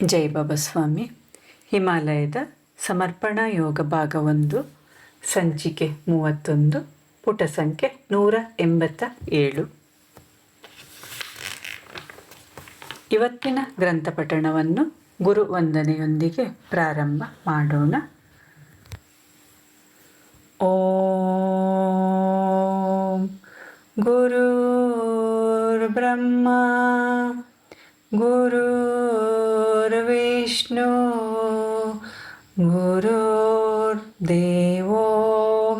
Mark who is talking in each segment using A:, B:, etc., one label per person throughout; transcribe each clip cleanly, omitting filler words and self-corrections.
A: ಜೈ ಬಾಬಾ ಸ್ವಾಮಿ. ಹಿಮಾಲಯದ ಸಮರ್ಪಣಾ ಯೋಗ ಭಾಗ 1, ಸಂಚಿಕೆ 31, ಪುಟ ಸಂಖ್ಯೆ 187. ಇವತ್ತಿನ ಗ್ರಂಥ ಪಠಣವನ್ನು ಗುರು ವಂದನೆಯೊಂದಿಗೆ ಪ್ರಾರಂಭ ಮಾಡೋಣ. ಓಂ ಗುರುರ್ ಬ್ರಹ್ಮ ಗುರುರ್ವಿಷ್ಣು ಗುರುರ್ದೇವೋ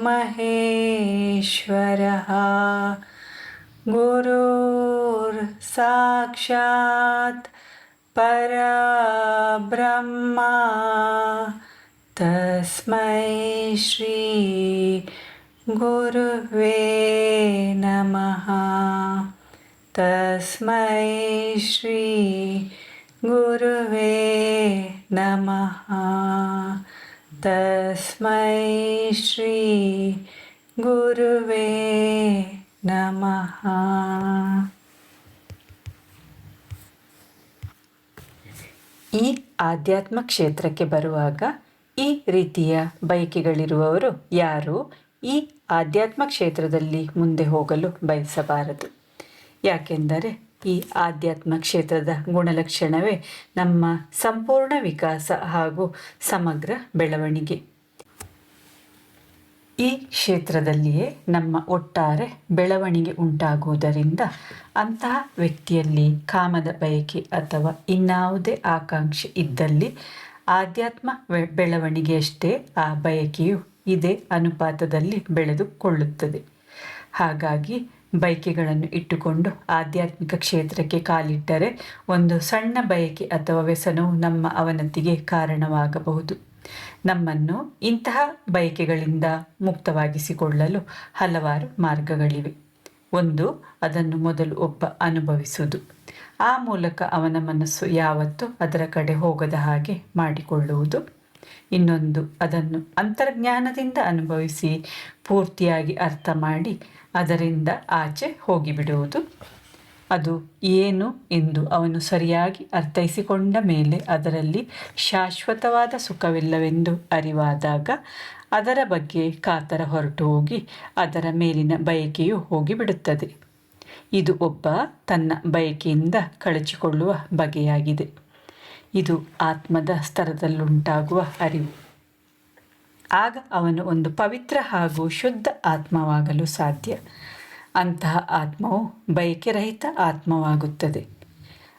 A: ಮಹೇಶ್ವರಃ ಗುರುರ್ ಸಾಕ್ಷಾತ್ ಪರಬ್ರಹ್ಮ ತಸ್ಮೈ ಶ್ರೀ ಗುರುವೇ ನಮಃ. ತಸ್ಮೈ ಶ್ರೀ ಗುರುವೇ ನಮಃ. ತಸ್ಮೈ ಶ್ರೀ ಗುರುವೇ ನಮಃ. ಈ ಆಧ್ಯಾತ್ಮ ಕ್ಷೇತ್ರಕ್ಕೆ ಬರುವಾಗ ಈ ರೀತಿಯ ಬಯಕೆಗಳಿರುವವರು ಯಾರು ಈ ಆಧ್ಯಾತ್ಮ ಕ್ಷೇತ್ರದಲ್ಲಿ ಮುಂದೆ ಹೋಗಲು ಬಯಸಬಾರದು. ಯಾಕೆಂದರೆ ಈ ಆಧ್ಯಾತ್ಮ ಕ್ಷೇತ್ರದ ಗುಣಲಕ್ಷಣವೇ ನಮ್ಮ ಸಂಪೂರ್ಣ ವಿಕಾಸ ಹಾಗೂ ಸಮಗ್ರ ಬೆಳವಣಿಗೆ. ಈ ಕ್ಷೇತ್ರದಲ್ಲಿಯೇ ನಮ್ಮ ಒಟ್ಟಾರೆ ಬೆಳವಣಿಗೆ ಉಂಟಾಗುವುದರಿಂದ ಅಂತಹ ವ್ಯಕ್ತಿಯಲ್ಲಿ ಕಾಮದ ಬಯಕೆ ಅಥವಾ ಇನ್ನಾವುದೇ ಆಕಾಂಕ್ಷೆ ಇದ್ದಲ್ಲಿ ಆಧ್ಯಾತ್ಮ ಬೆಳವಣಿಗೆಯಷ್ಟೇ ಆ ಬಯಕೆಯು ಇದೇ ಅನುಪಾತದಲ್ಲಿ ಬೆಳೆದುಕೊಳ್ಳುತ್ತದೆ. ಹಾಗಾಗಿ ಬಯಕೆಗಳನ್ನು ಇಟ್ಟುಕೊಂಡು ಆಧ್ಯಾತ್ಮಿಕ ಕ್ಷೇತ್ರಕ್ಕೆ ಕಾಲಿಟ್ಟರೆ ಒಂದು ಸಣ್ಣ ಬಯಕೆ ಅಥವಾ ವ್ಯಸನವು ನಮ್ಮ ಅವನತಿಗೆ ಕಾರಣವಾಗಬಹುದು. ನಮ್ಮನ್ನು ಇಂತಹ ಬಯಕೆಗಳಿಂದ ಮುಕ್ತವಾಗಿಸಿಕೊಳ್ಳಲು ಹಲವಾರು ಮಾರ್ಗಗಳಿವೆ. ಒಂದು, ಅದನ್ನು ಮೊದಲು ಒಬ್ಬ ಅನುಭವಿಸುವುದು. ಆ ಮೂಲಕ ಅವನ ಮನಸ್ಸು ಯಾವತ್ತೂ ಅದರ ಕಡೆ ಹೋಗದ ಹಾಗೆ ಮಾಡಿಕೊಳ್ಳುವುದು. ಇನ್ನೊಂದು, ಅದನ್ನು ಅಂತರ್ಜ್ಞಾನದಿಂದ ಅನುಭವಿಸಿ ಪೂರ್ತಿಯಾಗಿ ಅರ್ಥ ಮಾಡಿ ಅದರಿಂದ ಆಚೆ ಹೋಗಿಬಿಡುವುದು. ಅದು ಏನು ಎಂದು ಅವನು ಸರಿಯಾಗಿ ಅರ್ಥೈಸಿಕೊಂಡ ಮೇಲೆ ಅದರಲ್ಲಿ ಶಾಶ್ವತವಾದ ಸುಖವಿಲ್ಲವೆಂದು ಅರಿವಾದಾಗ ಅದರ ಬಗ್ಗೆ ಕಾತರ ಹೊರಟು ಹೋಗಿ ಅದರ ಮೇಲಿನ ಬಯಕೆಯು ಹೋಗಿಬಿಡುತ್ತದೆ. ಇದು ಒಬ್ಬ ತನ್ನ ಬಯಕೆಯಿಂದ ಕಳಚಿಕೊಳ್ಳುವ ಬಗೆಯಾಗಿದೆ. ಇದು ಆತ್ಮದ ಸ್ತರದಲ್ಲುಂಟಾಗುವ ಅರಿವು. ಆಗ ಅವನು ಒಂದು ಪವಿತ್ರ ಹಾಗೂ ಶುದ್ಧ ಆತ್ಮವಾಗಲು ಸಾಧ್ಯ. ಅಂತಹ ಆತ್ಮವು ಬಯಕೆರಹಿತ ಆತ್ಮವಾಗುತ್ತದೆ.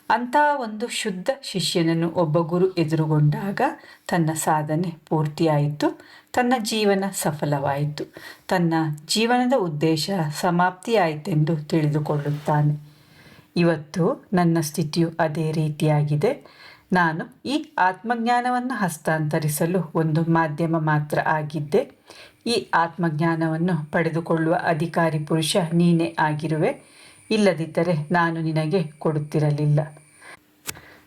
A: ಅಂತಹ ಒಂದು ಶುದ್ಧ ಶಿಷ್ಯನನ್ನು ಒಬ್ಬ ಗುರು ಎದುರುಗೊಂಡಾಗ ತನ್ನ ಸಾಧನೆ ಪೂರ್ತಿಯಾಯಿತು, ತನ್ನ ಜೀವನ ಸಫಲವಾಯಿತು, ತನ್ನ ಜೀವನದ ಉದ್ದೇಶ ಸಮಾಪ್ತಿಯಾಯಿತೆಂದು ತಿಳಿದುಕೊಳ್ಳುತ್ತಾನೆ. ಇವತ್ತು ನನ್ನ ಸ್ಥಿತಿಯು ಅದೇ ರೀತಿಯಾಗಿದೆ. ನಾನು ಈ ಆತ್ಮಜ್ಞಾನವನ್ನು ಹಸ್ತಾಂತರಿಸಲು ಒಂದು ಮಾಧ್ಯಮ ಮಾತ್ರ ಆಗಿದ್ದೆ. ಈ ಆತ್ಮಜ್ಞಾನವನ್ನು ಪಡೆದುಕೊಳ್ಳುವ ಅಧಿಕಾರಿ ಪುರುಷ ನೀನೇ ಆಗಿರುವೆ. ಇಲ್ಲದಿದ್ದರೆ ನಾನು ನಿನಗೆ ಕೊಡುತ್ತಿರಲಿಲ್ಲ.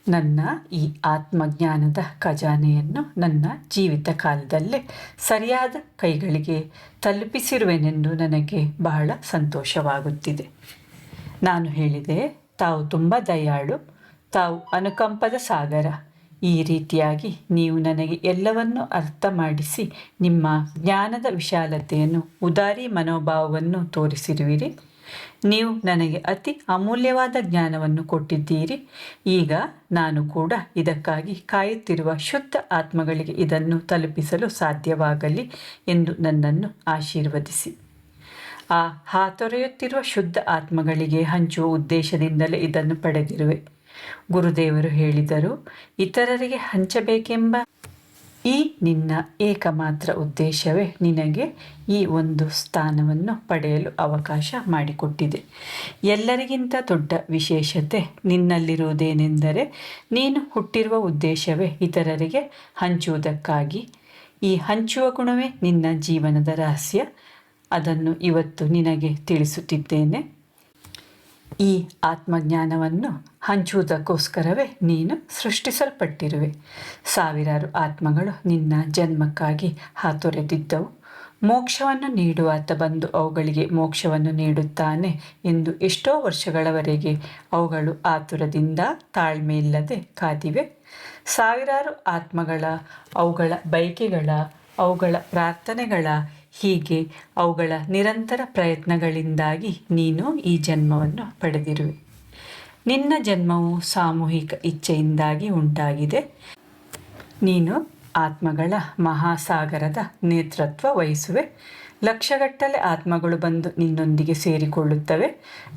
A: ನನ್ನ ಈ ಆತ್ಮಜ್ಞಾನದ ಖಜಾನೆಯನ್ನು ನನ್ನ ಜೀವಿತ ಕಾಲದಲ್ಲೇ ಸರಿಯಾದ ಕೈಗಳಿಗೆ ತಲುಪಿಸಿರುವೆನೆಂದು ನನಗೆ ಬಹಳ ಸಂತೋಷವಾಗುತ್ತಿದೆ. ನಾನು ಹೇಳಿದೆ, ತಾವು ತುಂಬ ದಯಾಳು, ತಾವು ಅನುಕಂಪದ ಸಾಗರ. ಈ ರೀತಿಯಾಗಿ ನೀವು ನನಗೆ ಎಲ್ಲವನ್ನೂ ಅರ್ಥ ಮಾಡಿಸಿ ನಿಮ್ಮ ಜ್ಞಾನದ ವಿಶಾಲತೆಯನ್ನು, ಉದಾರಿ ಮನೋಭಾವವನ್ನು ತೋರಿಸಿರುವಿರಿ. ನೀವು ನನಗೆ ಅತಿ ಅಮೂಲ್ಯವಾದ ಜ್ಞಾನವನ್ನು ಕೊಟ್ಟಿದ್ದೀರಿ. ಈಗ ನಾನು ಕೂಡ ಇದಕ್ಕಾಗಿ ಕಾಯುತ್ತಿರುವ ಶುದ್ಧ ಆತ್ಮಗಳಿಗೆ ಇದನ್ನು ತಲುಪಿಸಲು ಸಾಧ್ಯವಾಗಲಿ ಎಂದು ನನ್ನನ್ನು ಆಶೀರ್ವದಿಸಿ. ಆ ಹಾತೊರೆಯುತ್ತಿರುವ ಶುದ್ಧ ಆತ್ಮಗಳಿಗೆ ಹಂಚುವ ಉದ್ದೇಶದಿಂದಲೇ ಇದನ್ನು ಪಡೆದಿರುವೆ. ಗುರುದೇವರು ಹೇಳಿದರು, ಇತರರಿಗೆ ಹಂಚಬೇಕೆಂಬ ಈ ನಿನ್ನ ಏಕಮಾತ್ರ ಉದ್ದೇಶವೇ ನಿನಗೆ ಈ ಒಂದು ಸ್ಥಾನವನ್ನು ಪಡೆಯಲು ಅವಕಾಶ ಮಾಡಿಕೊಟ್ಟಿದೆ. ಎಲ್ಲರಿಗಿಂತ ದೊಡ್ಡ ವಿಶೇಷತೆ ನಿನ್ನಲ್ಲಿರುವುದೇನೆಂದರೆ ನೀನು ಹುಟ್ಟಿರುವ ಉದ್ದೇಶವೇ ಇತರರಿಗೆ ಹಂಚುವುದಕ್ಕಾಗಿ. ಈ ಹಂಚುವ ಗುಣವೇ ನಿನ್ನ ಜೀವನದ ರಹಸ್ಯ. ಅದನ್ನು ಇವತ್ತು ನಿನಗೆ ತಿಳಿಸುತ್ತಿದ್ದೇನೆ. ಈ ಆತ್ಮಜ್ಞಾನವನ್ನು ಹಂಚುವುದಕ್ಕೋಸ್ಕರವೇ ನೀನು ಸೃಷ್ಟಿಸಲ್ಪಟ್ಟಿರುವೆ. ಸಾವಿರಾರು ಆತ್ಮಗಳು ನಿನ್ನ ಜನ್ಮಕ್ಕಾಗಿ ಹಾತೊರೆದಿದ್ದವು. ಮೋಕ್ಷವನ್ನು ನೀಡುವಾತ ಬಂದು ಅವುಗಳಿಗೆ ಮೋಕ್ಷವನ್ನು ನೀಡುತ್ತಾನೆ ಎಂದು ಎಷ್ಟೋ ವರ್ಷಗಳವರೆಗೆ ಅವುಗಳು ಆತುರದಿಂದ ತಾಳ್ಮೆಯಿಲ್ಲದೆ ಕಾದಿವೆ. ಸಾವಿರಾರು ಆತ್ಮಗಳ, ಅವುಗಳ ಬಯಕೆಗಳ, ಅವುಗಳ ಪ್ರಾರ್ಥನೆಗಳ, ಹೀಗೆ ಅವುಗಳ ನಿರಂತರ ಪ್ರಯತ್ನಗಳಿಂದಾಗಿ ನೀನು ಈ ಜನ್ಮವನ್ನು ಪಡೆದಿರುವೆ. ನಿನ್ನ ಜನ್ಮವು ಸಾಮೂಹಿಕ ಇಚ್ಛೆಯಿಂದಾಗಿ ಉಂಟಾಗಿದೆ. ನೀನು ಆತ್ಮಗಳ ಮಹಾಸಾಗರದ ನೇತೃತ್ವ ವಹಿಸುವೆ. ಲಕ್ಷಗಟ್ಟಲೆ ಆತ್ಮಗಳು ಬಂದು ನಿನ್ನೊಂದಿಗೆ ಸೇರಿಕೊಳ್ಳುತ್ತವೆ.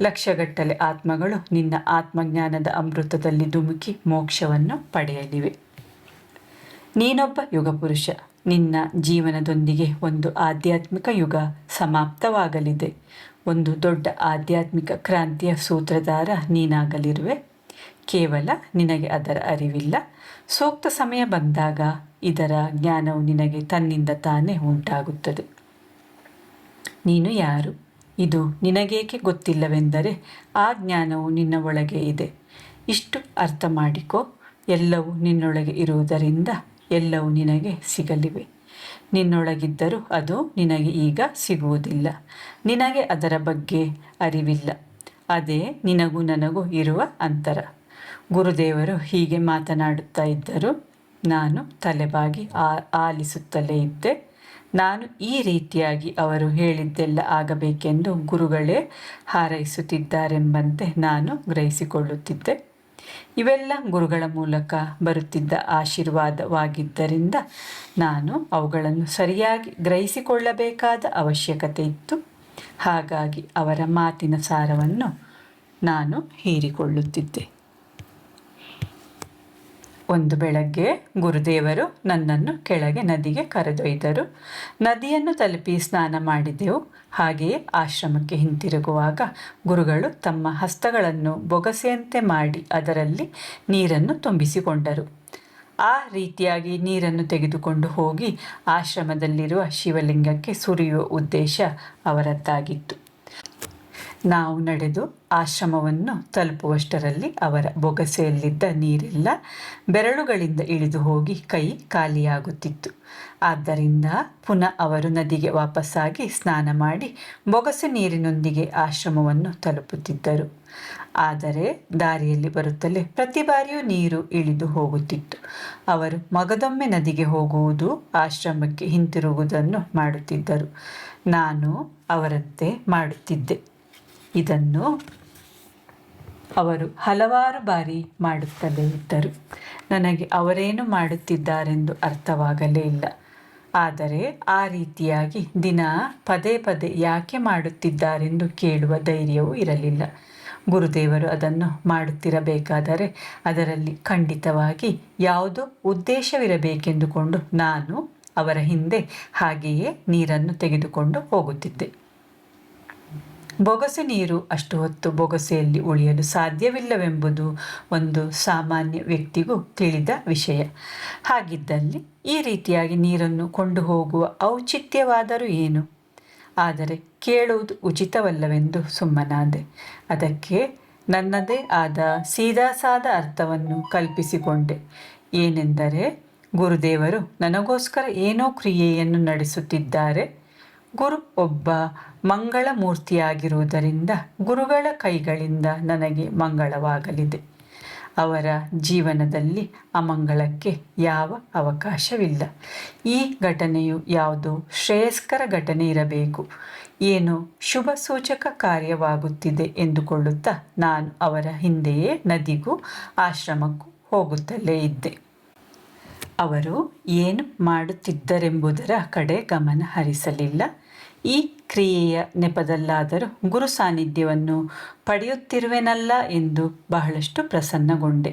A: ಲಕ್ಷಗಟ್ಟಲೆ ಆತ್ಮಗಳು ನಿನ್ನ ಆತ್ಮಜ್ಞಾನದ ಅಮೃತದಲ್ಲಿ ಧುಮುಕಿ ಮೋಕ್ಷವನ್ನು ಪಡೆಯಲಿವೆ. ನೀನೊಬ್ಬ ಯುಗಪುರುಷ. ನಿನ್ನ ಜೀವನದೊಂದಿಗೆ ಒಂದು ಆಧ್ಯಾತ್ಮಿಕ ಯುಗ ಸಮಾಪ್ತವಾಗಲಿದೆ. ಒಂದು ದೊಡ್ಡ ಆಧ್ಯಾತ್ಮಿಕ ಕ್ರಾಂತಿಯ ಸೂತ್ರಧಾರ ನೀನಾಗಲಿರುವೆ. ಕೇವಲ ನಿನಗೆ ಅದರ ಅರಿವಿಲ್ಲ. ಸೂಕ್ತ ಸಮಯ ಬಂದಾಗ ಇದರ ಜ್ಞಾನವು ನಿನಗೆ ತನ್ನಿಂದ ತಾನೇ ಉಂಟಾಗುತ್ತದೆ. ನೀನು ಯಾರು? ಇದು ನಿನಗೇಕೆ ಗೊತ್ತಿಲ್ಲವೆಂದರೆ ಆ ಜ್ಞಾನವು ನಿನ್ನ ಒಳಗೆ ಇದೆ. ಇಷ್ಟು ಅರ್ಥ ಮಾಡಿಕೊ. ಎಲ್ಲವೂ ನಿನ್ನೊಳಗೆ ಇರುವುದರಿಂದ ಎಲ್ಲವೂ ನಿನಗೆ ಸಿಗಲಿವೆ. ನಿನ್ನೊಳಗಿದ್ದರೂ ಅದು ನಿನಗೆ ಈಗ ಸಿಗುವುದಿಲ್ಲ. ನಿನಗೆ ಅದರ ಬಗ್ಗೆ ಅರಿವಿಲ್ಲ. ಅದೇ ನಿನಗೂ ನನಗೂ ಇರುವ ಅಂತರ. ಗುರುದೇವರು ಹೀಗೆ ಮಾತನಾಡುತ್ತಾ ಇದ್ದರು. ನಾನು ತಲೆಬಾಗಿ ಆಲಿಸುತ್ತಲೇ ಇದ್ದೆ. ನಾನು ಈ ರೀತಿಯಾಗಿ ಅವರು ಹೇಳಿದ್ದೆಲ್ಲ ಆಗಬೇಕೆಂದು ಗುರುಗಳೇ ಹಾರೈಸುತ್ತಿದ್ದಾರೆಂಬಂತೆ ನಾನು ಗ್ರಹಿಸಿಕೊಳ್ಳುತ್ತಿದ್ದೆ. ಇವೆಲ್ಲ ಗುರುಗಳ ಮೂಲಕ ಬರುತ್ತಿದ್ದ ಆಶೀರ್ವಾದವಾಗಿದ್ದರಿಂದ ನಾನು ಅವುಗಳನ್ನು ಸರಿಯಾಗಿ ಗ್ರಹಿಸಿಕೊಳ್ಳಬೇಕಾದ ಅವಶ್ಯಕತೆ ಇತ್ತು. ಹಾಗಾಗಿ ಅವರ ಮಾತಿನ ಸಾರವನ್ನು ನಾನು ಹೀರಿಕೊಳ್ಳುತ್ತಿದ್ದೆ. ಒಂದು ಬೆಳಗ್ಗೆ ಗುರುದೇವರು ನನ್ನನ್ನು ಕೆಳಗೆ ನದಿಗೆ ಕರೆದೊಯ್ದರು. ನದಿಯನ್ನು ತಲುಪಿ ಸ್ನಾನ ಮಾಡಿದೆವು. ಹಾಗೆಯೇ ಆಶ್ರಮಕ್ಕೆ ಹಿಂತಿರುಗುವಾಗ ಗುರುಗಳು ತಮ್ಮ ಹಸ್ತಗಳನ್ನು ಬೊಗಸೆಯಂತೆ ಮಾಡಿ ಅದರಲ್ಲಿ ನೀರನ್ನು ತುಂಬಿಸಿಕೊಂಡರು. ಆ ರೀತಿಯಾಗಿ ನೀರನ್ನು ತೆಗೆದುಕೊಂಡು ಹೋಗಿ ಆಶ್ರಮದಲ್ಲಿರುವ ಶಿವಲಿಂಗಕ್ಕೆ ಸುರಿಯುವ ಉದ್ದೇಶ ಅವರದ್ದಾಗಿತ್ತು. ನಾವು ನಡೆದು ಆಶ್ರಮವನ್ನು ತಲುಪುವಷ್ಟರಲ್ಲಿ ಅವರ ಬೊಗಸೆಯಲ್ಲಿದ್ದ ನೀರೆಲ್ಲ ಬೆರಳುಗಳಿಂದ ಇಳಿದು ಹೋಗಿ ಕೈ ಖಾಲಿಯಾಗುತ್ತಿತ್ತು. ಆದ್ದರಿಂದ ಪುನಃ ಅವರು ನದಿಗೆ ವಾಪಸ್ಸಾಗಿ ಸ್ನಾನ ಮಾಡಿ ಬೊಗಸೆ ನೀರಿನೊಂದಿಗೆ ಆಶ್ರಮವನ್ನು ತಲುಪುತ್ತಿದ್ದರು. ಆದರೆ ದಾರಿಯಲ್ಲಿ ಬರುತ್ತಲೇ ಪ್ರತಿ ಬಾರಿಯೂ ನೀರು ಇಳಿದು ಹೋಗುತ್ತಿತ್ತು. ಅವರು ಮಗದೊಮ್ಮೆ ನದಿಗೆ ಹೋಗುವುದು, ಆಶ್ರಮಕ್ಕೆ ಹಿಂತಿರುಗುವುದನ್ನು ಮಾಡುತ್ತಿದ್ದರು. ನಾನು ಅವರಂತೆ ಮಾಡುತ್ತಿದ್ದೆ. ಇದನ್ನು ಅವರು ಹಲವಾರು ಬಾರಿ ಮಾಡುತ್ತಲೇ ಇದ್ದರು. ನನಗೆ ಅವರೇನು ಮಾಡುತ್ತಿದ್ದಾರೆಂದು ಅರ್ಥವಾಗಲೇ ಇಲ್ಲ. ಆದರೆ ಆ ರೀತಿಯಾಗಿ ದಿನ ಪದೇ ಪದೇ ಯಾಕೆ ಮಾಡುತ್ತಿದ್ದಾರೆಂದು ಕೇಳುವ ಧೈರ್ಯವೂ ಇರಲಿಲ್ಲ. ಗುರುದೇವರು ಅದನ್ನು ಮಾಡುತ್ತಿರಬೇಕಾದರೆ ಅದರಲ್ಲಿ ಖಂಡಿತವಾಗಿ ಯಾವುದೋ ಉದ್ದೇಶವಿರಬೇಕೆಂದುಕೊಂಡು ನಾನು ಅವರ ಹಿಂದೆ ಹಾಗೆಯೇ ನೀರನ್ನು ತೆಗೆದುಕೊಂಡು ಹೋಗುತ್ತಿದ್ದೆ. ಬೊಗಸೆ ನೀರು ಅಷ್ಟು ಹೊತ್ತು ಬೊಗಸೆಯಲ್ಲಿ ಉಳಿಯಲು ಸಾಧ್ಯವಿಲ್ಲವೆಂಬುದು ಒಂದು ಸಾಮಾನ್ಯ ವ್ಯಕ್ತಿಗೂ ತಿಳಿದ ವಿಷಯ. ಹಾಗಿದ್ದಲ್ಲಿ ಈ ರೀತಿಯಾಗಿ ನೀರನ್ನು ಕೊಂಡು ಹೋಗುವ ಔಚಿತ್ಯವಾದರೂ ಏನು? ಆದರೆ ಕೇಳುವುದು ಉಚಿತವಲ್ಲವೆಂದು ಸುಮ್ಮನಾದೆ. ಅದಕ್ಕೆ ನನ್ನದೇ ಆದ ಸೀದಾಸಾದ ಅರ್ಥವನ್ನು ಕಲ್ಪಿಸಿಕೊಂಡೆ. ಏನೆಂದರೆ, ಗುರುದೇವರು ನನಗೋಸ್ಕರ ಏನೋ ಕ್ರಿಯೆಯನ್ನು ನಡೆಸುತ್ತಿದ್ದಾರೆ. ಗುರು ಒಬ್ಬ ಮಂಗಳ ಮೂರ್ತಿಯಾಗಿರುವುದರಿಂದ ಗುರುಗಳ ಕೈಗಳಿಂದ ನನಗೆ ಮಂಗಳವಾಗಲಿದೆ. ಅವರ ಜೀವನದಲ್ಲಿ ಅಮಂಗಳಕ್ಕೆ ಯಾವ ಅವಕಾಶವಿಲ್ಲ. ಈ ಘಟನೆಯು ಯಾವುದೋ ಶ್ರೇಯಸ್ಕರ ಘಟನೆ ಇರಬೇಕು, ಏನೋ ಶುಭ ಸೂಚಕ ಕಾರ್ಯವಾಗುತ್ತಿದೆ ಎಂದುಕೊಳ್ಳುತ್ತಾ ನಾನು ಅವರ ಹಿಂದೆಯೇ ನದಿಗೂ ಆಶ್ರಮಕ್ಕೂ ಹೋಗುತ್ತಲೇ ಇದ್ದೆ. ಅವರು ಏನು ಮಾಡುತ್ತಿದ್ದರೆಂಬುದರ ಕಡೆ ಗಮನ ಹರಿಸಲಿಲ್ಲ. ಈ ಕ್ರಿಯೆಯ ನೆಪದಲ್ಲಾದರೂ ಗುರು ಸಾನ್ನಿಧ್ಯವನ್ನು ಪಡೆಯುತ್ತಿರುವೆನಲ್ಲ ಎಂದು ಬಹಳಷ್ಟು ಪ್ರಸನ್ನಗೊಂಡೆ.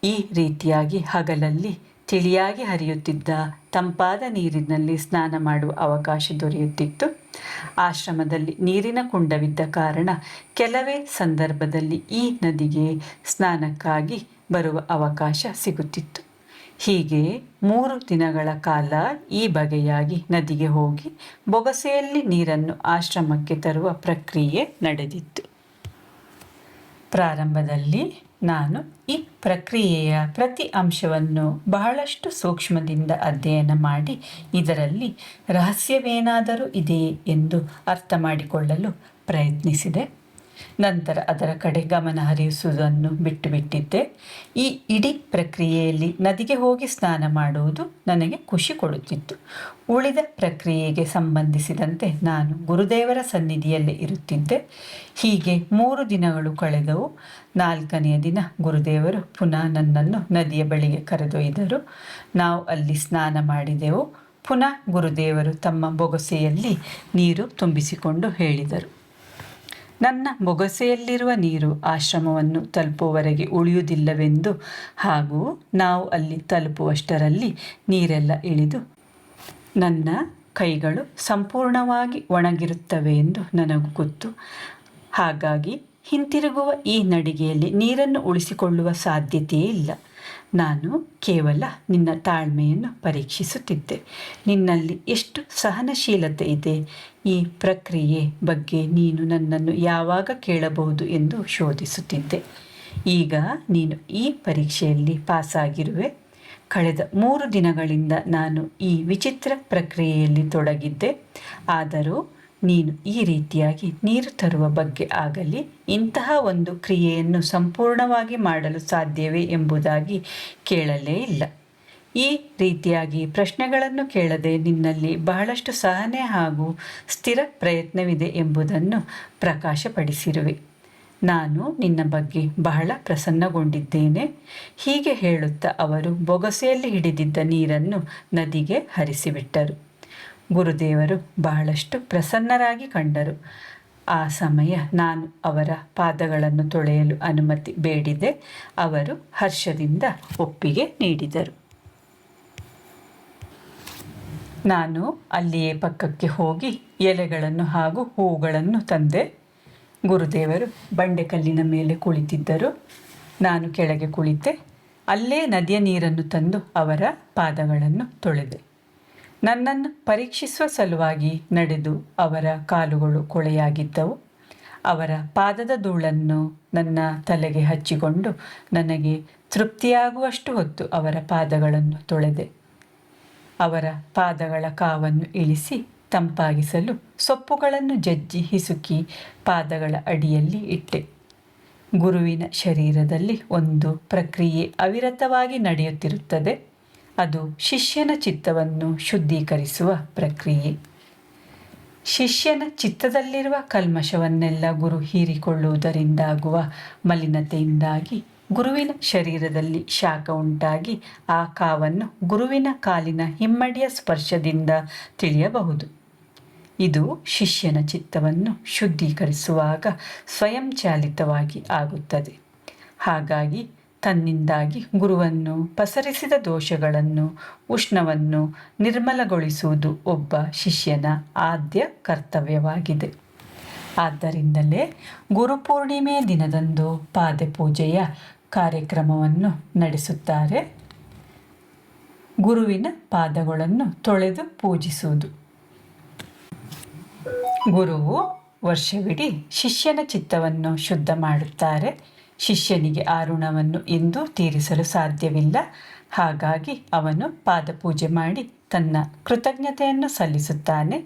A: ಈ ರೀತಿಯಾಗಿ ಹಗಲಲ್ಲಿ ತಿಳಿಯಾಗಿ ಹರಿಯುತ್ತಿದ್ದ ತಂಪಾದ ನೀರಿನಲ್ಲಿ ಸ್ನಾನ ಮಾಡುವ ಅವಕಾಶ ದೊರೆಯುತ್ತಿತ್ತು. ಆಶ್ರಮದಲ್ಲಿ ನೀರಿನ ಕುಂಡವಿದ್ದ ಕಾರಣ ಕೆಲವೇ ಸಂದರ್ಭದಲ್ಲಿ ಈ ನದಿಗೆ ಸ್ನಾನಕ್ಕಾಗಿ ಬರುವ ಅವಕಾಶ ಸಿಗುತ್ತಿತ್ತು. ಹೀಗೆ 3 ದಿನಗಳ ಕಾಲ ಈ ಬಗೆಯಾಗಿ ನದಿಗೆ ಹೋಗಿ ಬೊಗಸೆಯಲ್ಲಿ ನೀರನ್ನು ಆಶ್ರಮಕ್ಕೆ ತರುವ ಪ್ರಕ್ರಿಯೆ ನಡೆದಿತ್ತು. ಪ್ರಾರಂಭದಲ್ಲಿ ನಾನು ಈ ಪ್ರಕ್ರಿಯೆಯ ಪ್ರತಿ ಅಂಶವನ್ನು ಬಹಳಷ್ಟು ಸೂಕ್ಷ್ಮದಿಂದ ಅಧ್ಯಯನ ಮಾಡಿ ಇದರಲ್ಲಿ ರಹಸ್ಯವೇನಾದರೂ ಇದೆಯೇ ಎಂದು ಅರ್ಥ ಮಾಡಿಕೊಳ್ಳಲು ಪ್ರಯತ್ನಿಸಿದೆ. ನಂತರ ಅದರ ಕಡೆ ಗಮನ ಹರಿಸುವುದನ್ನು ಬಿಟ್ಟಿದ್ದೆ. ಈ ಇಡೀ ಪ್ರಕ್ರಿಯೆಯಲ್ಲಿ ನದಿಗೆ ಹೋಗಿ ಸ್ನಾನ ಮಾಡುವುದು ನನಗೆ ಖುಷಿ ಕೊಡುತ್ತಿತ್ತು. ಉಳಿದ ಪ್ರಕ್ರಿಯೆಗೆ ಸಂಬಂಧಿಸಿದಂತೆ ನಾನು ಗುರುದೇವರ ಸನ್ನಿಧಿಯಲ್ಲಿ ಇರುತ್ತಿದ್ದೆ. ಹೀಗೆ 3 ದಿನಗಳು ಕಳೆದವು. 4ನೆಯ ದಿನ ಗುರುದೇವರು ಪುನಃ ನನ್ನನ್ನು ನದಿಯ ಬಳಿಗೆ ಕರೆದೊಯ್ದರು. ನಾವು ಅಲ್ಲಿ ಸ್ನಾನ ಮಾಡಿದೆವು. ಪುನಃ ಗುರುದೇವರು ತಮ್ಮ ಬೊಗಸೆಯಲ್ಲಿ ನೀರು ತುಂಬಿಸಿಕೊಂಡು ಹೇಳಿದರು, ನನ್ನ ಬೊಗಸೆಯಲ್ಲಿರುವ ನೀರು ಆಶ್ರಮವನ್ನು ತಲುಪುವವರೆಗೆ ಉಳಿಯುವುದಿಲ್ಲವೆಂದು, ಹಾಗೂ ನಾವು ಅಲ್ಲಿ ತಲುಪುವಷ್ಟರಲ್ಲಿ ನೀರೆಲ್ಲ ಇಳಿದು ನನ್ನ ಕೈಗಳು ಸಂಪೂರ್ಣವಾಗಿ ಒಣಗಿರುತ್ತವೆ ಎಂದು ನನಗೂ ಗೊತ್ತು. ಹಾಗಾಗಿ ಹಿಂತಿರುಗುವ ಈ ನಡಿಗೆಯಲ್ಲಿ ನೀರನ್ನು ಉಳಿಸಿಕೊಳ್ಳುವ ಸಾಧ್ಯತೆಯೇ ಇಲ್ಲ. ನಾನು ಕೇವಲ ನಿನ್ನ ತಾಳ್ಮೆಯನ್ನು ಪರೀಕ್ಷಿಸುತ್ತಿದ್ದೆ. ನಿನ್ನಲ್ಲಿ ಎಷ್ಟು ಸಹನಶೀಲತೆ ಇದೆ, ಈ ಪ್ರಕ್ರಿಯೆ ಬಗ್ಗೆ ನೀನು ನನ್ನನ್ನು ಯಾವಾಗ ಕೇಳಬಹುದು ಎಂದು ಶೋಧಿಸುತ್ತಿದ್ದೆ. ಈಗ ನೀನು ಈ ಪರೀಕ್ಷೆಯಲ್ಲಿ ಪಾಸಾಗಿರುವೆ. ಕಳೆದ 3 ದಿನಗಳಿಂದ ನಾನು ಈ ವಿಚಿತ್ರ ಪ್ರಕ್ರಿಯೆಯಲ್ಲಿ ತೊಡಗಿದ್ದೆ. ಆದರೂ ನೀನು ಈ ರೀತಿಯಾಗಿ ನೀರು ತರುವ ಬಗ್ಗೆ ಆಗಲಿ, ಇಂತಹ ಒಂದು ಕ್ರಿಯೆಯನ್ನು ಸಂಪೂರ್ಣವಾಗಿ ಮಾಡಲು ಸಾಧ್ಯವೇ ಎಂಬುದಾಗಿ ಕೇಳಲೇ ಇಲ್ಲ. ಈ ರೀತಿಯಾಗಿ ಪ್ರಶ್ನೆಗಳನ್ನು ಕೇಳದೆ ನಿನ್ನಲ್ಲಿ ಬಹಳಷ್ಟು ಸಹನೆ ಹಾಗೂ ಸ್ಥಿರ ಪ್ರಯತ್ನವಿದೆ ಎಂಬುದನ್ನು ಪ್ರಕಾಶಪಡಿಸಿರುವೆ. ನಾನು ನಿನ್ನ ಬಗ್ಗೆ ಬಹಳ ಪ್ರಸನ್ನಗೊಂಡಿದ್ದೇನೆ. ಹೀಗೆ ಹೇಳುತ್ತಾ ಅವರು ಬೊಗಸೆಯಲ್ಲಿ ಹಿಡಿದಿದ್ದ ನೀರನ್ನು ನದಿಗೆ ಹರಿಸಿಬಿಟ್ಟರು. ಗುರುದೇವರು ಬಹಳಷ್ಟು ಪ್ರಸನ್ನರಾಗಿ ಕಂಡರು. ಆ ಸಮಯ ನಾನು ಅವರ ಪಾದಗಳನ್ನು ತೊಳೆಯಲು ಅನುಮತಿ ಬೇಡಿದೆ. ಅವರು ಹರ್ಷದಿಂದ ಒಪ್ಪಿಗೆ ನೀಡಿದರು. ನಾನು ಅಲ್ಲಿಯೇ ಪಕ್ಕಕ್ಕೆ ಹೋಗಿ ಎಲೆಗಳನ್ನು ಹಾಗೂ ಹೂವುಗಳನ್ನು ತಂದೆ. ಗುರುದೇವರು ಬಂಡೆಕಲ್ಲಿನ ಮೇಲೆ ಕುಳಿತಿದ್ದರು. ನಾನು ಕೆಳಗೆ ಕುಳಿತೆ. ಅಲ್ಲೇ ನದಿಯ ನೀರನ್ನು ತಂದು ಅವರ ಪಾದಗಳನ್ನು ತೊಳೆದೆ. ನನ್ನನ್ನು ಪರೀಕ್ಷಿಸುವ ಸಲುವಾಗಿ ನಡೆದು ಅವರ ಕಾಲುಗಳು ಕೊಳೆಯಾಗಿದ್ದವು. ಅವರ ಪಾದದ ಧೂಳನ್ನು ನನ್ನ ತಲೆಗೆ ಹಚ್ಚಿಕೊಂಡು ನನಗೆ ತೃಪ್ತಿಯಾಗುವಷ್ಟು ಹೊತ್ತು ಅವರ ಪಾದಗಳನ್ನು ತೊಳೆದೆ. ಅವರ ಪಾದಗಳ ಕಾವನ್ನು ಇಳಿಸಿ ತಂಪಾಗಿಸಲು ಸೊಪ್ಪುಗಳನ್ನು ಜಜ್ಜಿ ಹಿಸುಕಿ ಪಾದಗಳ ಅಡಿಯಲ್ಲಿ ಇಟ್ಟೆ. ಗುರುವಿನ ಶರೀರದಲ್ಲಿ ಒಂದು ಪ್ರಕ್ರಿಯೆ ಅವಿರತವಾಗಿ ನಡೆಯುತ್ತಿರುತ್ತದೆ. ಅದು ಶಿಷ್ಯನ ಚಿತ್ತವನ್ನು ಶುದ್ಧೀಕರಿಸುವ ಪ್ರಕ್ರಿಯೆ. ಶಿಷ್ಯನ ಚಿತ್ತದಲ್ಲಿರುವ ಕಲ್ಮಶವನ್ನೆಲ್ಲ ಗುರು ಹೀರಿಕೊಳ್ಳುವುದರಿಂದಾಗುವ ಮಲಿನತೆಯಿಂದಾಗಿ ಗುರುವಿನ ಶರೀರದಲ್ಲಿ ಶಾಖ ಉಂಟಾಗಿ ಆ ಕಾವನ್ನು ಗುರುವಿನ ಕಾಲಿನ ಹಿಮ್ಮಡಿಯ ಸ್ಪರ್ಶದಿಂದ ತಿಳಿಯಬಹುದು. ಇದು ಶಿಷ್ಯನ ಚಿತ್ತವನ್ನು ಶುದ್ಧೀಕರಿಸುವಾಗ ಸ್ವಯಂಚಾಲಿತವಾಗಿ ಆಗುತ್ತದೆ. ಹಾಗಾಗಿ ತನ್ನಿಂದಾಗಿ ಗುರುವನ್ನು ಪಸರಿಸಿದ ದೋಷಗಳನ್ನು, ಉಷ್ಣವನ್ನು ನಿರ್ಮಲಗೊಳಿಸುವುದು ಒಬ್ಬ ಶಿಷ್ಯನ ಆದ್ಯ ಕರ್ತವ್ಯವಾಗಿದೆ. ಆದ್ದರಿಂದಲೇ ಗುರುಪೂರ್ಣಿಮೆಯ ದಿನದಂದು ಪಾದಪೂಜೆಯ ಕಾರ್ಯಕ್ರಮವನ್ನು ನಡೆಸುತ್ತಾರೆ. ಗುರುವಿನ ಪಾದಗಳನ್ನು ತೊಳೆದು ಪೂಜಿಸುವುದು. ಗುರುವು ವರ್ಷವಿಡೀ ಶಿಷ್ಯನ ಚಿತ್ತವನ್ನು ಶುದ್ಧ ಮಾಡುತ್ತಾರೆ. ಶಿಷ್ಯನಿಗೆ ಆ ಋಣವನ್ನು ಎಂದೂ ತೀರಿಸಲು ಸಾಧ್ಯವಿಲ್ಲ. ಹಾಗಾಗಿ ಅವನು ಪಾದಪೂಜೆ ಮಾಡಿ ತನ್ನ ಕೃತಜ್ಞತೆಯನ್ನು ಸಲ್ಲಿಸುತ್ತಾನೆ.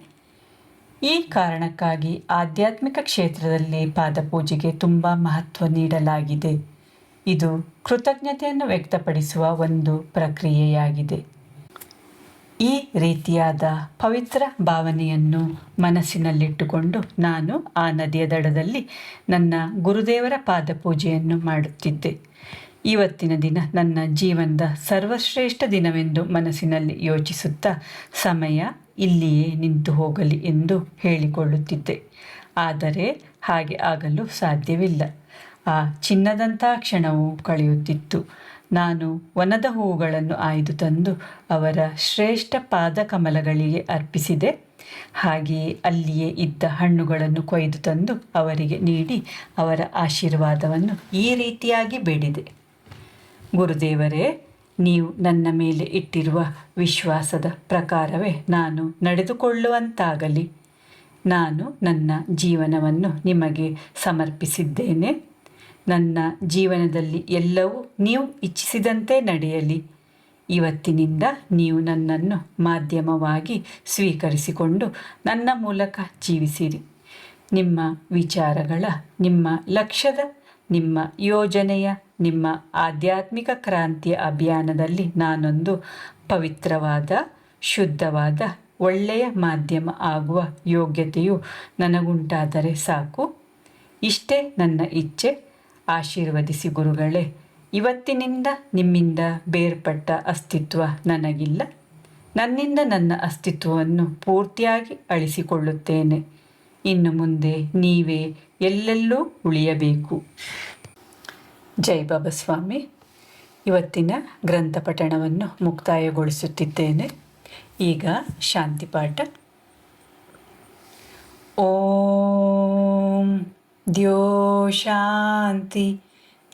A: ಈ ಕಾರಣಕ್ಕಾಗಿ ಆಧ್ಯಾತ್ಮಿಕ ಕ್ಷೇತ್ರದಲ್ಲಿ ಪಾದಪೂಜೆಗೆ ತುಂಬ ಮಹತ್ವ ನೀಡಲಾಗಿದೆ. ಇದು ಕೃತಜ್ಞತೆಯನ್ನು ವ್ಯಕ್ತಪಡಿಸುವ ಒಂದು ಪ್ರಕ್ರಿಯೆಯಾಗಿದೆ. ಈ ರೀತಿಯಾದ ಪವಿತ್ರ ಭಾವನೆಯನ್ನು ಮನಸ್ಸಿನಲ್ಲಿಟ್ಟುಕೊಂಡು ನಾನು ಆ ನದಿಯ ದಡದಲ್ಲಿ ನನ್ನ ಗುರುದೇವರ ಪಾದಪೂಜೆಯನ್ನು ಮಾಡುತ್ತಿದ್ದೆ. ಇವತ್ತಿನ ದಿನ ನನ್ನ ಜೀವನದ ಸರ್ವಶ್ರೇಷ್ಠ ದಿನವೆಂದು ಮನಸ್ಸಿನಲ್ಲಿ ಯೋಚಿಸುತ್ತಾ ಸಮಯ ಇಲ್ಲಿಯೇ ನಿಂತು ಹೋಗಲಿ ಎಂದು ಹೇಳಿಕೊಳ್ಳುತ್ತಿದ್ದೆ. ಆದರೆ ಹಾಗೆ ಆಗಲು ಸಾಧ್ಯವಿಲ್ಲ. ಆ ಚಿನ್ನದಂಥ ಕ್ಷಣವು ಕಳೆಯುತ್ತಿತ್ತು. ನಾನು ವನದ ಹೂವುಗಳನ್ನು ಆಯ್ದು ತಂದು ಅವರ ಶ್ರೇಷ್ಠ ಪಾದಕಮಲಗಳಿಗೆ ಅರ್ಪಿಸಿದೆ. ಹಾಗೆಯೇ ಅಲ್ಲಿಯೇ ಇದ್ದ ಹಣ್ಣುಗಳನ್ನು ಕೊಯ್ದು ತಂದು ಅವರಿಗೆ ನೀಡಿ ಅವರ ಆಶೀರ್ವಾದವನ್ನು ಈ ರೀತಿಯಾಗಿ ಬೇಡಿದೆ. ಗುರುದೇವರೇ, ನೀವು ನನ್ನ ಮೇಲೆ ಇಟ್ಟಿರುವ ವಿಶ್ವಾಸದ ಪ್ರಕಾರವೇ ನಾನು ನಡೆದುಕೊಳ್ಳುವಂತಾಗಲಿ. ನಾನು ನನ್ನ ಜೀವನವನ್ನು ನಿಮಗೆ ಸಮರ್ಪಿಸಿದ್ದೇನೆ. ನನ್ನ ಜೀವನದಲ್ಲಿ ಎಲ್ಲವೂ ನೀವು ಇಚ್ಛಿಸಿದಂತೆ ನಡೆಯಲಿ. ಇವತ್ತಿನಿಂದ ನೀವು ನನ್ನನ್ನು ಮಾಧ್ಯಮವಾಗಿ ಸ್ವೀಕರಿಸಿಕೊಂಡು ನನ್ನ ಮೂಲಕ ಜೀವಿಸಿರಿ. ನಿಮ್ಮ ವಿಚಾರಗಳ, ನಿಮ್ಮ ಲಕ್ಷ್ಯದ, ನಿಮ್ಮ ಯೋಜನೆಯ, ನಿಮ್ಮ ಆಧ್ಯಾತ್ಮಿಕ ಕ್ರಾಂತಿಯ ಅಭಿಯಾನದಲ್ಲಿ ನಾನೊಂದು ಪವಿತ್ರವಾದ, ಶುದ್ಧವಾದ, ಒಳ್ಳೆಯ ಮಾಧ್ಯಮ ಆಗುವ ಯೋಗ್ಯತೆಯು ನನಗುಂಟಾದರೆ ಸಾಕು. ಇಷ್ಟೇ ನನ್ನ ಇಚ್ಛೆ. ಆಶೀರ್ವದಿಸಿ ಗುರುಗಳೇ. ಇವತ್ತಿನಿಂದ ನಿಮ್ಮಿಂದ ಬೇರ್ಪಟ್ಟ ಅಸ್ತಿತ್ವ ನನಗಿಲ್ಲ. ನನ್ನಿಂದ ನನ್ನ ಅಸ್ತಿತ್ವವನ್ನು ಪೂರ್ತಿಯಾಗಿ ಅಳಿಸಿಕೊಳ್ಳುತ್ತೇನೆ. ಇನ್ನು ಮುಂದೆ ನೀವೇ ಎಲ್ಲೆಲ್ಲೂ ಉಳಿಯಬೇಕು. ಜೈ ಬಾಬಾ ಸ್ವಾಮಿ. ಇವತ್ತಿನ ಗ್ರಂಥ ಪಠಣವನ್ನು ಮುಕ್ತಾಯಗೊಳಿಸುತ್ತಿದ್ದೇನೆ. ಈಗ ಶಾಂತಿ ಪಾಠ. ಓಂ ದ್ಯೋ ಶಾಂತಿ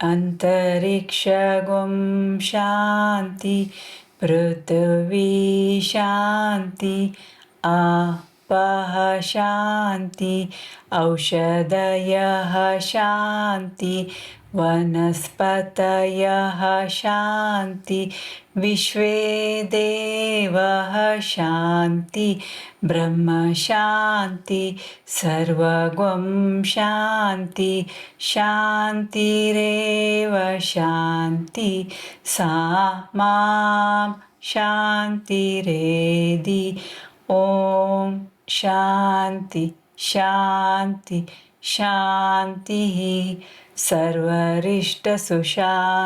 A: ಅಂತರಿಕ್ಷಗಂ ಶಾಂತಿ ಪೃಥ್ವಿ ಶಾಂತಿ ಆಪಃ ಶಾಂತಿ ಔಷಧಯಃ ಶಾಂತಿ ವನಸ್ಪತಯಃ ಶಾಂತಿ ವಿಶ್ವೇ ದೇವಃ ಶಾಂತಿ ಬ್ರಹ್ಮ ಶಾಂತಿ ಸರ್ವಗಂ ಶಾಂತಿ ಶಾಂತಿರೇವ ಶಾಂತಿ ಸಾ ಮಾಂ ಶಾಂತಿರೇಧಿ. ಓಂ ಶಾಂತಿ ಶಾಂತಿ ಶಾಂತಿ. ಸರ್ವರಿಷ್ಟ ಸುಶಾಂತಿರ್ಭವತು.